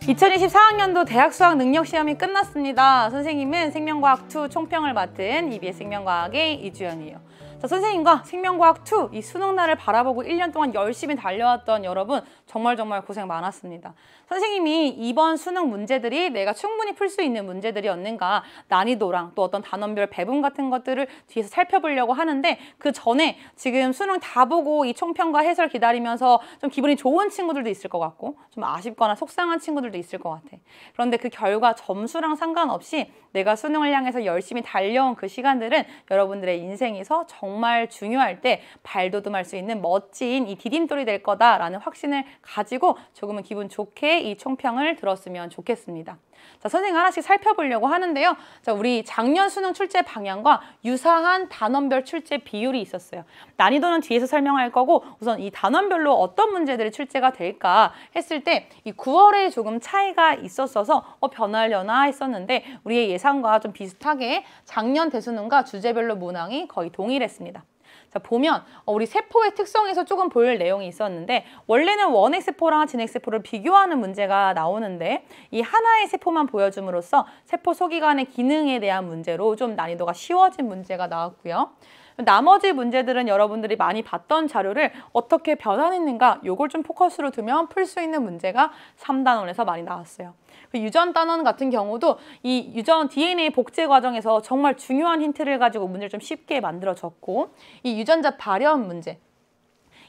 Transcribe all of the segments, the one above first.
2024학년도 대학 수학 능력 시험이 끝났습니다. 선생님은 생명과학2 총평을 맡은 EBS 생명과학의 이주연이에요. 자, 선생님과 생명과학2 이 수능날을 바라보고 1년 동안 열심히 달려왔던 여러분 정말 고생 많았습니다. 선생님이 이번 수능 문제들이 내가 충분히 풀 수 있는 문제들이었는가, 난이도랑 또 어떤 단원별 배분 같은 것들을 뒤에서 살펴보려고 하는데, 그 전에 지금 수능 다 보고 이 총평과 해설 기다리면서 좀 기분이 좋은 친구들도 있을 것 같고 좀 아쉽거나 속상한 친구들도 있을 것 같아. 그런데 그 결과 점수랑 상관없이 내가 수능을 향해서 열심히 달려온 그 시간들은 여러분들의 인생에서 정말 중요할 때 발돋움할 수 있는 멋진 이 디딤돌이 될 거다라는 확신을 가지고 조금은 기분 좋게 이 총평을 들었으면 좋겠습니다. 자, 선생님 하나씩 살펴보려고 하는데요. 자, 우리 작년 수능 출제 방향과 유사한 단원별 출제 비율이 있었어요. 난이도는 뒤에서 설명할 거고, 우선 이 단원별로 어떤 문제들이 출제가 될까 했을 때 이 9월에 조금 차이가 있었어서 변하려나 했었는데, 우리의 예상과 좀 비슷하게 작년 대수능과 주제별로 문항이 거의 동일했습니다. 자, 보면 우리 세포의 특성에서 조금 볼 내용이 있었는데, 원래는 원엑스포랑 진엑스포를 비교하는 문제가 나오는데 이 하나의 세포만 보여줌으로써 세포 소기관의 기능에 대한 문제로 좀 난이도가 쉬워진 문제가 나왔고요. 나머지 문제들은 여러분들이 많이 봤던 자료를 어떻게 변환했는가, 요걸 좀 포커스로 두면 풀 수 있는 문제가 3단원에서 많이 나왔어요. 유전 단원 같은 경우도 이 유전 DNA 복제 과정에서 정말 중요한 힌트를 가지고 문제를 좀 쉽게 만들어줬고, 이 유전자 발현 문제,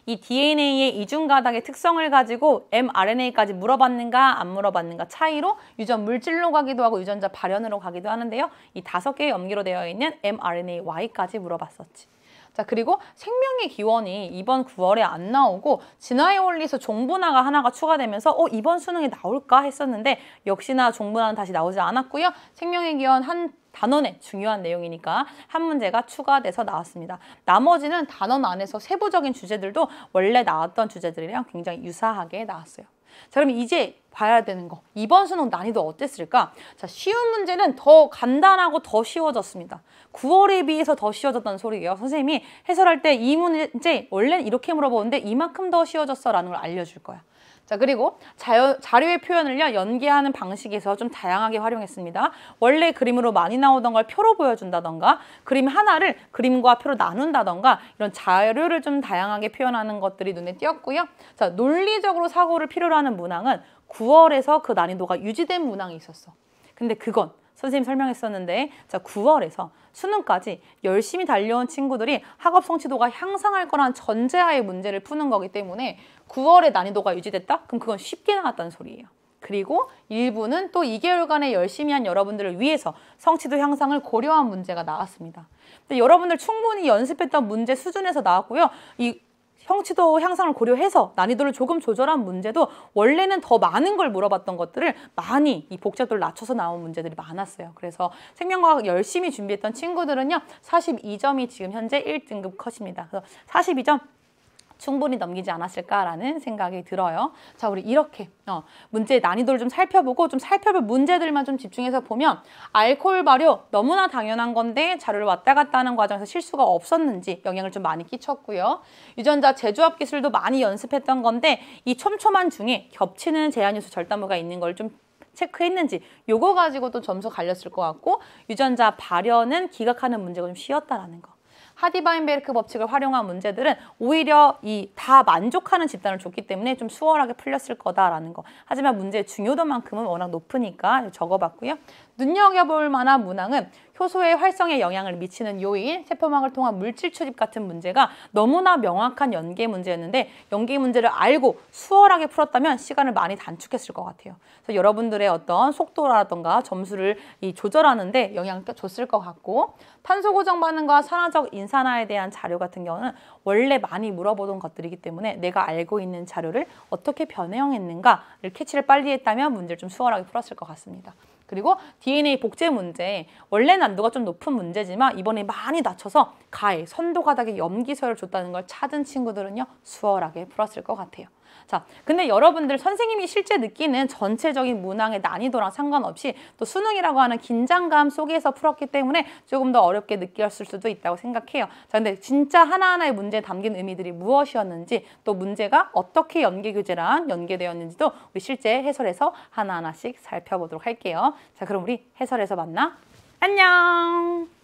이 DNA의 이중가닥의 특성을 가지고 mRNA까지 물어봤는가 안 물어봤는가 차이로 유전 물질로 가기도 하고 유전자 발현으로 가기도 하는데요. 이 5개의 염기로 되어 있는 mRNA-Y까지 물어봤었지. 자, 그리고 생명의 기원이 이번 9월에 안 나오고 진화의 원리에서 종분화가 하나가 추가되면서 이번 수능에 나올까 했었는데 역시나 종분화는 다시 나오지 않았고요. 생명의 기원 한 단원의 중요한 내용이니까 한 문제가 추가돼서 나왔습니다. 나머지는 단원 안에서 세부적인 주제들도 원래 나왔던 주제들이랑 굉장히 유사하게 나왔어요. 자, 그럼 이제 봐야 되는 거, 이번 수능 난이도 어땠을까? 자, 쉬운 문제는 더 간단하고 더 쉬워졌습니다. 9월에 비해서 더 쉬워졌다는 소리예요. 선생님이 해설할 때 이 문제 원래는 이렇게 물어보는데 이만큼 더 쉬워졌어 라는 걸 알려줄 거야. 자, 그리고 자료의 표현을요, 연계하는 방식에서 좀 다양하게 활용했습니다. 원래 그림으로 많이 나오던 걸 표로 보여준다던가, 그림 하나를 그림과 표로 나눈다던가, 이런 자료를 좀 다양하게 표현하는 것들이 눈에 띄었고요. 자, 논리적으로 사고를 필요로 하는 문항은 9월에서 그 난이도가 유지된 문항이 있었어. 근데 그건 선생님 설명했었는데, 자, 9월에서 수능까지 열심히 달려온 친구들이 학업 성취도가 향상할 거란 전제하에 문제를 푸는 거기 때문에 9월에 난이도가 유지됐다? 그럼 그건 쉽게 나왔다는 소리예요. 그리고 일부는 또 2개월간에 열심히 한 여러분들을 위해서 성취도 향상을 고려한 문제가 나왔습니다. 근데 여러분들 충분히 연습했던 문제 수준에서 나왔고요. 이 성취도 향상을 고려해서 난이도를 조금 조절한 문제도 원래는 더 많은 걸 물어봤던 것들을 많이 이 복잡도를 낮춰서 나온 문제들이 많았어요. 그래서 생명과학 열심히 준비했던 친구들은요, 42점이 지금 현재 1등급 컷입니다. 그래서 42점 충분히 넘기지 않았을까라는 생각이 들어요. 자, 우리 이렇게 문제의 난이도를 좀 살펴보고 좀 살펴볼 문제들만 좀 집중해서 보면, 알코올 발효 너무나 당연한 건데 자료를 왔다 갔다 하는 과정에서 실수가 없었는지 영향을 좀 많이 끼쳤고요. 유전자 재조합 기술도 많이 연습했던 건데 이 촘촘한 중에 겹치는 제한유수 절단부가 있는 걸 좀 체크했는지 요거 가지고 또 점수 갈렸을 것 같고, 유전자 발현은 기각하는 문제가 좀 쉬웠다라는 거. 하디바인베르크 법칙을 활용한 문제들은 오히려 이 다 만족하는 집단을 줬기 때문에 좀 수월하게 풀렸을 거다라는 거. 하지만 문제의 중요도만큼은 워낙 높으니까 적어봤고요. 눈여겨볼 만한 문항은 효소의 활성에 영향을 미치는 요인, 세포막을 통한 물질 추집 같은 문제가 너무나 명확한 연계 문제였는데, 연계 문제를 알고 수월하게 풀었다면 시간을 많이 단축했을 것 같아요. 그래서 여러분들의 어떤 속도라던가 점수를 조절하는 데 영향을 줬을 것 같고, 탄소 고정 반응과 산화적 인산화에 대한 자료 같은 경우는 원래 많이 물어보던 것들이기 때문에 내가 알고 있는 자료를 어떻게 변형했는가를 캐치를 빨리 했다면 문제를 좀 수월하게 풀었을 것 같습니다. 그리고 DNA 복제 문제, 원래 난도가 좀 높은 문제지만 이번에 많이 낮춰서 가해, 선도 가닥의 염기서열을 줬다는 걸 찾은 친구들은요, 수월하게 풀었을 것 같아요. 자, 근데 여러분들 선생님이 실제 느끼는 전체적인 문항의 난이도랑 상관없이 또 수능이라고 하는 긴장감 속에서 풀었기 때문에 조금 더 어렵게 느꼈을 수도 있다고 생각해요. 자, 근데 진짜 하나하나의 문제에 담긴 의미들이 무엇이었는지 또 문제가 어떻게 연계교재랑 연계되었는지도 우리 실제 해설에서 하나하나씩 살펴보도록 할게요. 자, 그럼 우리 해설에서 만나. 안녕!